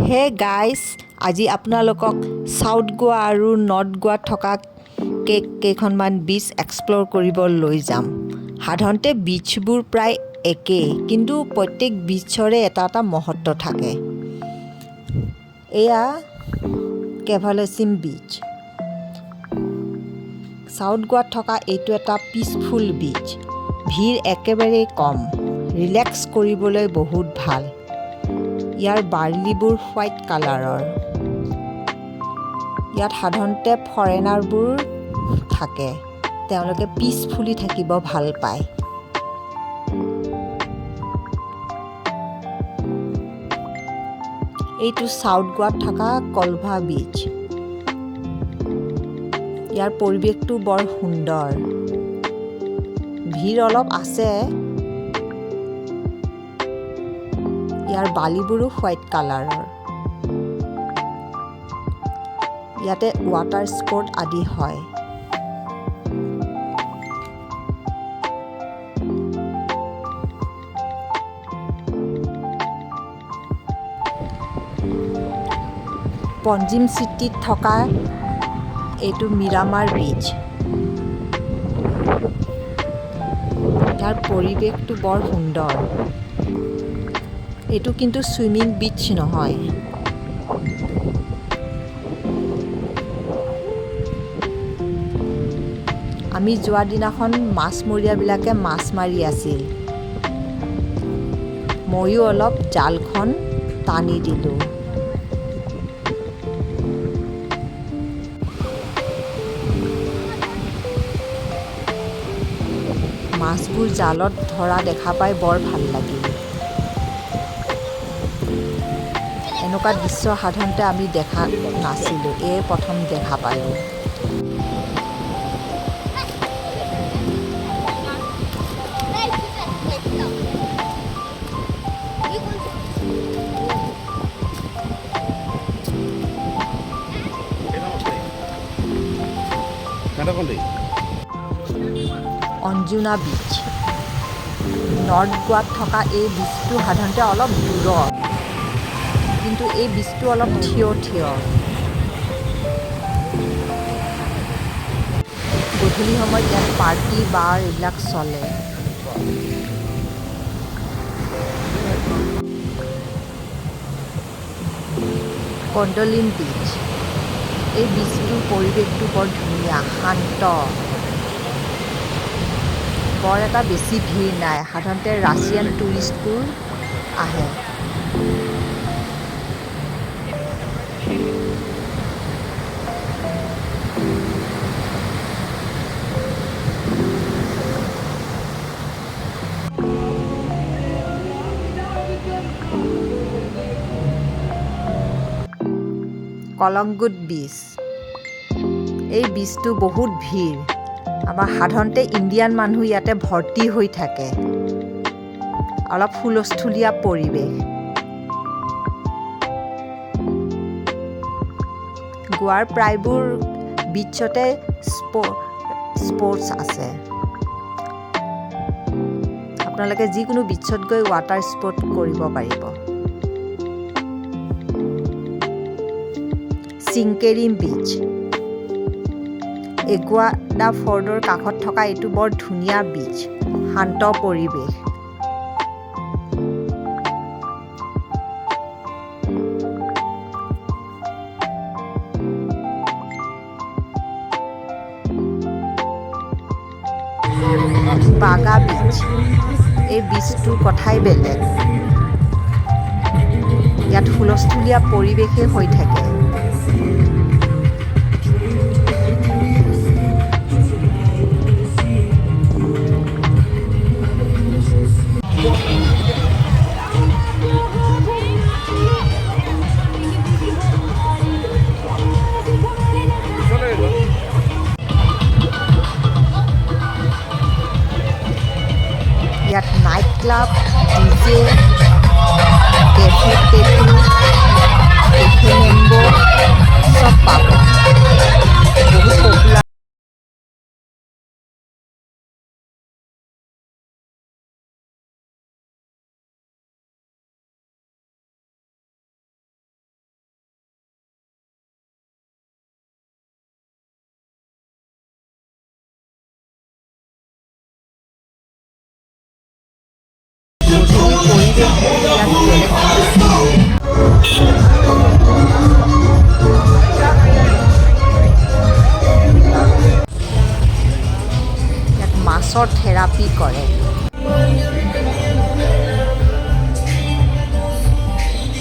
Hey guys, আজি আপোনালোকক south গোৱা আৰু নৰ্থ গোৱাত থকা কেইখনমান বীচ এক্সপ্ল'ৰ কৰিব লৈ যাম। সাধাৰণতে বীচবোৰ প্ৰায় একেই, কিন্তু প্ৰত্যেক বীচৰে এটা এটা মহত্ব থাকে। এয়া কেভালেচিম বীচ। চাউথ গোৱাত থকা এইটো এটা পিচফুল বীচ। ভিৰ একেবাৰেই কম, ৰিলেক্স কৰিবলৈ বহুত ভাল। ইয়াৰ বাৰ্লিবোৰ হোৱাইট কালাৰৰ। ইয়াত সাধাৰণতে ফৰেনাৰবোৰ থাকে, তেওঁলোকে পিচফুলি থাকিব ভাল পায়। এইটো চাউথ গোৱাত থকা কলভা বীচ। ইয়াৰ পৰিৱেশটো বৰ সুন্দৰ। ভিৰ অলপ আছে। ইয়াৰ বালিবোৰো হোৱাইট কালাৰৰ। ইয়াতে ৱাটাৰ স্পৰ্ট আদি হয়। পঞ্জিম চিটিত থকা এইটো মিৰামাৰ বীচ। ইয়াৰ পৰিৱেশটো বৰ সুন্দৰ। এইটো কিন্তু ছুইমিং বীচ নহয়। আমি যোৱা দিনাখন মাছমৰীয়াবিলাকে মাছ মাৰি আছিল। ময়ো অলপ জালখন টানি দিলোঁ। মাছবোৰ জালত ধৰা দেখা পাই বৰ ভাল লাগিল। এনেকুৱা দৃশ্য সাধাৰণতে আমি দেখা নাছিলোঁ, এয়ে প্ৰথম দেখা পালোঁ। অঞ্জুনা বীচ। নৰ্থ গোৱাত থকা এই বীচটো সাধাৰণতে অলপ দূৰত, কিন্তু এই বীচটো অলপ থিয়। গধূলি সময়ত ইয়াত পাৰ্টি বাৰ এইবিলাক চলে। কণ্ডলিন বীচ। এই বীচটোৰ পৰিৱেশটো বৰ ধুনীয়া, শান্ত। বৰ এটা বেছি ভিৰ নাই, সাধাৰণতে ৰাছিয়ান টুৰিষ্টবোৰ আহে। কলংগুট বীচ। এই বীচটো বহুত ভিৰ। আমাৰ সাধাৰণতে ইণ্ডিয়ান মানুহ ইয়াতে ভৰ্তি হৈ থাকে। অলপ হুলস্থুলীয়া পৰিৱেশ। গোৱাৰ প্ৰায়বোৰ বীচতে স্পৰ্টছ আছে। আপোনালোকে যিকোনো বীচত গৈ ৱাটাৰ স্পৰ্ট কৰিব পাৰিব। চিংকেৰিম বীচ। এগুৱাডা ফৰ্ডৰ কাষত থকা এইটো বৰ ধুনীয়া বীচ, শান্ত পৰিৱেশ। বাগা বীচ। এই বীচটোৰ কথাই বেলেগ। ইয়াত হুলস্থুলীয়া পৰিৱেশে হৈ থাকে। ইয়াত নাইট ক্লাব, ডিজে, কেফে টেটু, কেফে মেম্বো চব পাব। বহুত পপুলাৰ। ইয়াত বেলেগ ইয়াত মাছৰ থেৰাপি কৰে।